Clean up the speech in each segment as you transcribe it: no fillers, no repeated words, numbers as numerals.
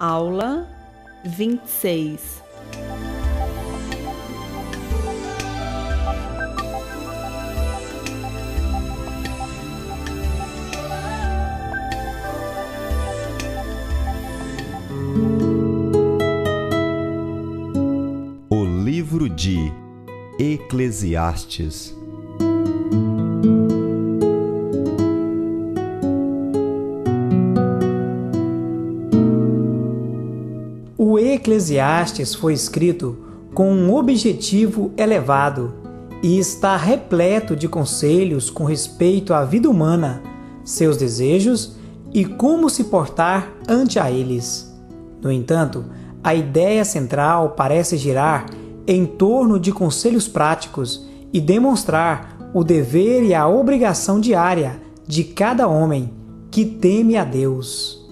Aula 26. O livro de Eclesiastes. O Eclesiastes foi escrito com um objetivo elevado e está repleto de conselhos com respeito à vida humana, seus desejos e como se portar ante a eles. No entanto, a ideia central parece girar em torno de conselhos práticos e demonstrar o dever e a obrigação diária de cada homem que teme a Deus.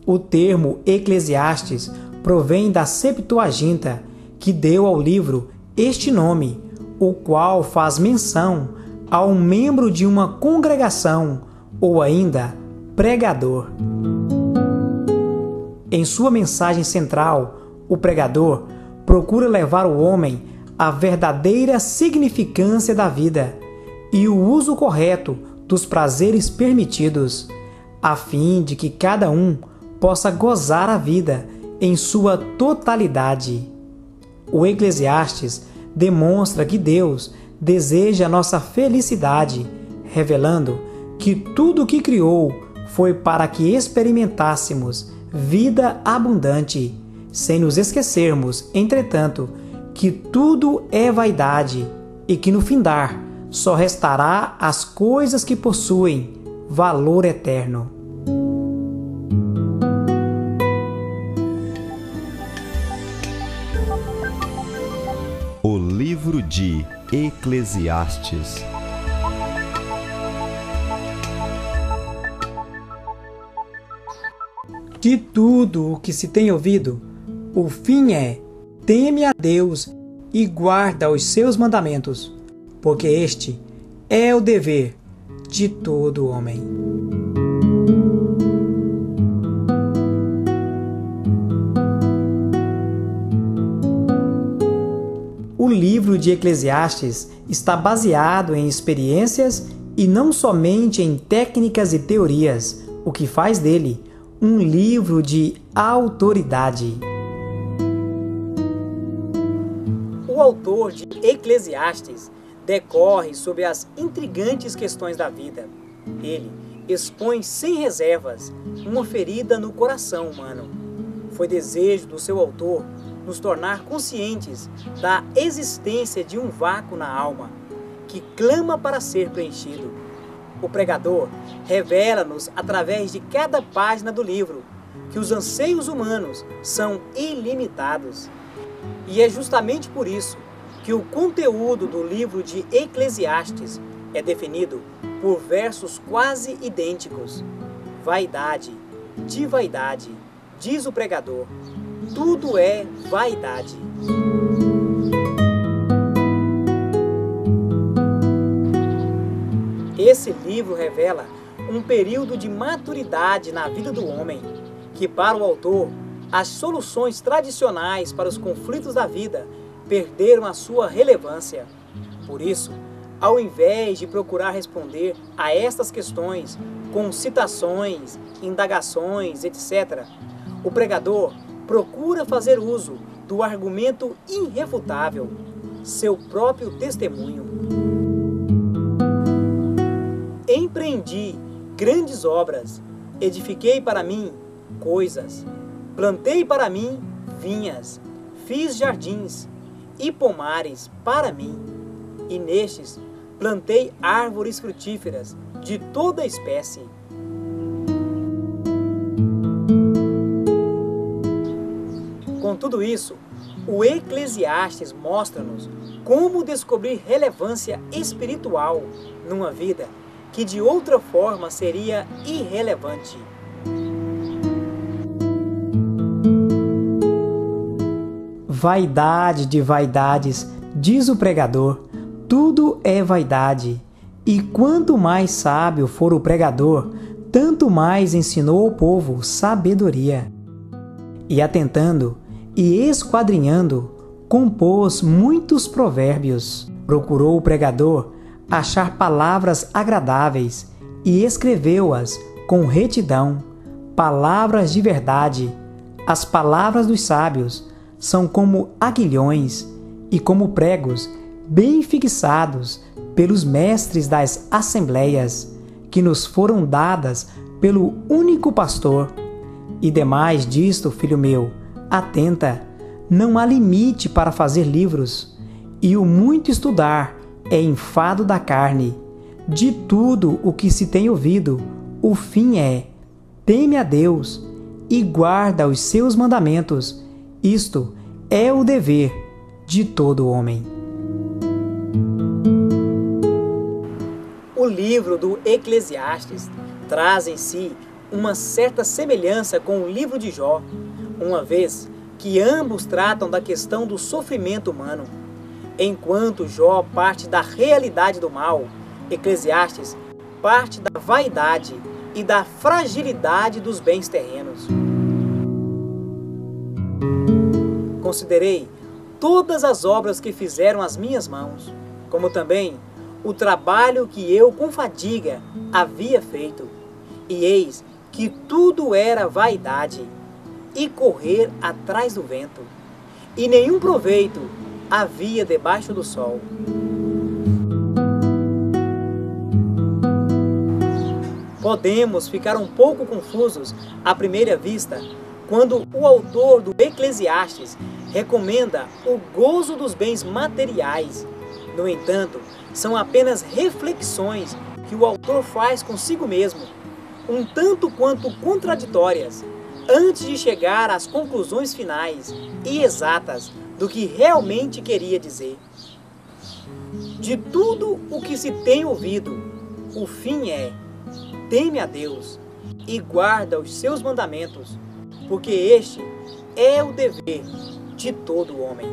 O termo Eclesiastes provém da Septuaginta, que deu ao livro este nome, o qual faz menção a um membro de uma congregação ou ainda pregador. Em sua mensagem central, o pregador procura levar o homem à verdadeira significância da vida e o uso correto dos prazeres permitidos, a fim de que cada um possa gozar a vida em sua totalidade. O Eclesiastes demonstra que Deus deseja nossa felicidade, revelando que tudo o que criou foi para que experimentássemos vida abundante, sem nos esquecermos, entretanto, que tudo é vaidade e que no findar só restará as coisas que possuem valor eterno. O livro de Eclesiastes. De tudo o que se tem ouvido, o fim é: teme a Deus e guarda os seus mandamentos, porque este é o dever de todo homem. O livro de Eclesiastes está baseado em experiências e não somente em técnicas e teorias, o que faz dele um livro de autoridade. O autor de Eclesiastes decorre sobre as intrigantes questões da vida. Ele expõe sem reservas uma ferida no coração humano. Foi desejo do seu autor nos tornar conscientes da existência de um vácuo na alma, que clama para ser preenchido. O pregador revela-nos, através de cada página do livro, que os anseios humanos são ilimitados. E é justamente por isso que o conteúdo do livro de Eclesiastes é definido por versos quase idênticos. Vaidade, de vaidade, diz o pregador, tudo é vaidade. Esse livro revela um período de maturidade na vida do homem, que para o autor, as soluções tradicionais para os conflitos da vida perderam a sua relevância. Por isso, ao invés de procurar responder a estas questões com citações, indagações, etc., o pregador procura fazer uso do argumento irrefutável, seu próprio testemunho. Empreendi grandes obras, edifiquei para mim coisas, plantei para mim vinhas, fiz jardins e pomares para mim, e nestes plantei árvores frutíferas de toda espécie. Com tudo isso, o Eclesiastes mostra-nos como descobrir relevância espiritual numa vida que de outra forma seria irrelevante. Vaidade de vaidades, diz o pregador, tudo é vaidade. E quanto mais sábio for o pregador, tanto mais ensinou ao povo sabedoria. E atentando e esquadrinhando, compôs muitos provérbios. Procurou o pregador achar palavras agradáveis e escreveu-as com retidão, palavras de verdade. As palavras dos sábios são como aguilhões e como pregos bem fixados pelos mestres das assembleias, que nos foram dadas pelo único pastor. E demais disto, filho meu, atenta, não há limite para fazer livros, e o muito estudar é enfado da carne. De tudo o que se tem ouvido, o fim é: teme a Deus e guarda os seus mandamentos. Isto é o dever de todo homem. O livro do Eclesiastes traz em si uma certa semelhança com o livro de Jó, uma vez que ambos tratam da questão do sofrimento humano. Enquanto Jó parte da realidade do mal, Eclesiastes parte da vaidade e da fragilidade dos bens terrenos. Considerei todas as obras que fizeram as minhas mãos, como também o trabalho que eu com fadiga havia feito, e eis que tudo era vaidade e correr atrás do vento, e nenhum proveito havia debaixo do sol. Podemos ficar um pouco confusos à primeira vista quando o autor do Eclesiastes recomenda o gozo dos bens materiais. No entanto, são apenas reflexões que o autor faz consigo mesmo, um tanto quanto contraditórias, antes de chegar às conclusões finais e exatas do que realmente queria dizer. De tudo o que se tem ouvido, o fim é: teme a Deus e guarda os seus mandamentos, porque este é o dever de todo homem.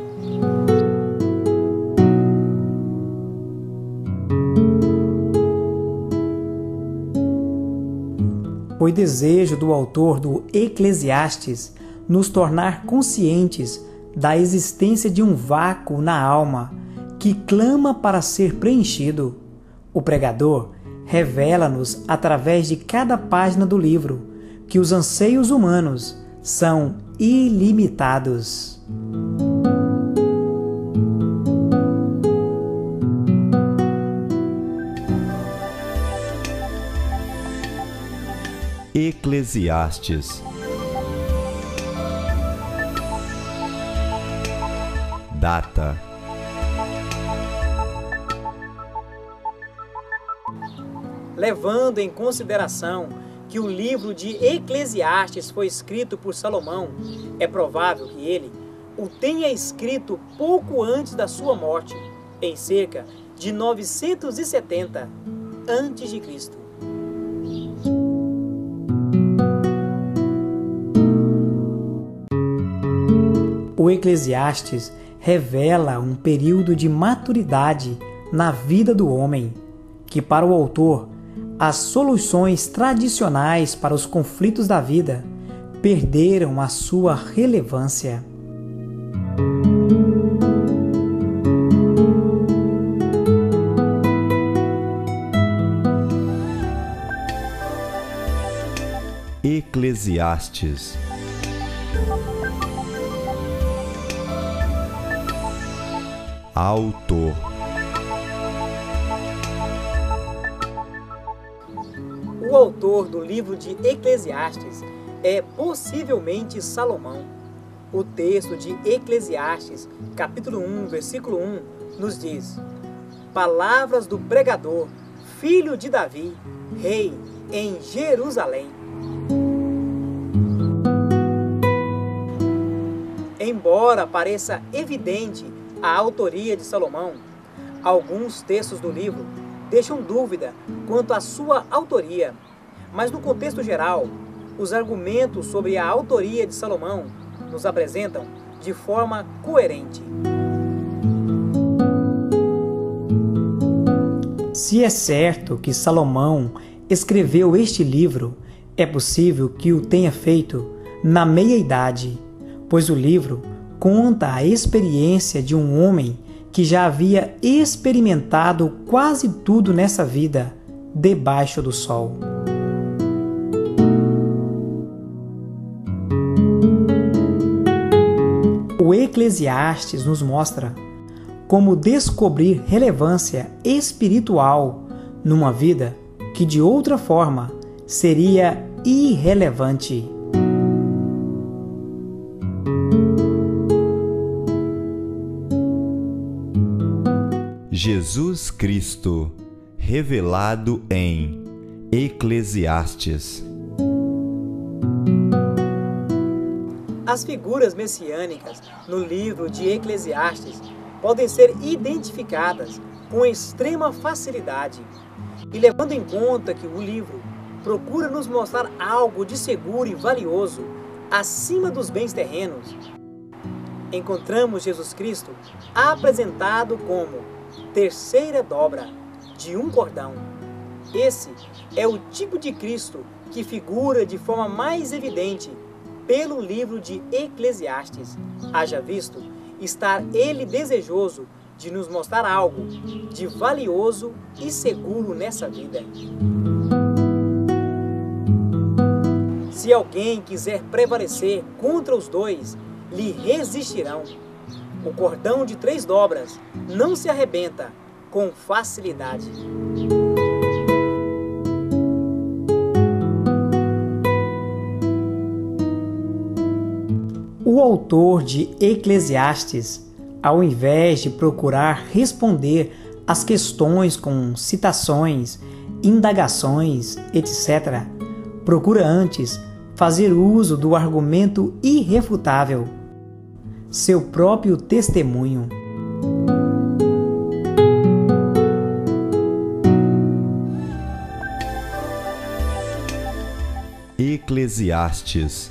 Foi desejo do autor do Eclesiastes nos tornar conscientes da existência de um vácuo na alma que clama para ser preenchido. O pregador revela-nos através de cada página do livro que os anseios humanos são ilimitados. Eclesiastes. Data: levando em consideração que o livro de Eclesiastes foi escrito por Salomão, é provável que ele o tenha escrito pouco antes da sua morte, em cerca de 970 a.C. O Eclesiastes revela um período de maturidade na vida do homem, que para o autor, as soluções tradicionais para os conflitos da vida perderam a sua relevância. Eclesiastes. Autor: o autor do livro de Eclesiastes é possivelmente Salomão. O texto de Eclesiastes, capítulo 1, versículo 1, nos diz: palavras do pregador, filho de Davi, rei em Jerusalém. Embora pareça evidente a autoria de Salomão, alguns textos do livro deixam dúvida quanto à sua autoria, mas no contexto geral, os argumentos sobre a autoria de Salomão nos apresentam de forma coerente. Se é certo que Salomão escreveu este livro, é possível que o tenha feito na meia-idade, pois o livro conta a experiência de um homem que já havia experimentado quase tudo nessa vida debaixo do sol. O Eclesiastes nos mostra como descobrir relevância espiritual numa vida que de outra forma seria irrelevante. Jesus Cristo, revelado em Eclesiastes. As figuras messiânicas no livro de Eclesiastes podem ser identificadas com extrema facilidade. E levando em conta que o livro procura nos mostrar algo de seguro e valioso acima dos bens terrenos, encontramos Jesus Cristo apresentado como terceira dobra de um cordão. Esse é o tipo de Cristo que figura de forma mais evidente pelo livro de Eclesiastes. Haja visto estar ele desejoso de nos mostrar algo de valioso e seguro nessa vida. Se alguém quiser prevalecer contra os dois, lhe resistirão. O cordão de 3 dobras não se arrebenta com facilidade. O autor de Eclesiastes, ao invés de procurar responder às questões com citações, indagações, etc., procura antes fazer uso do argumento irrefutável, seu próprio testemunho. Eclesiastes.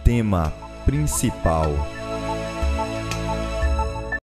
Tema principal: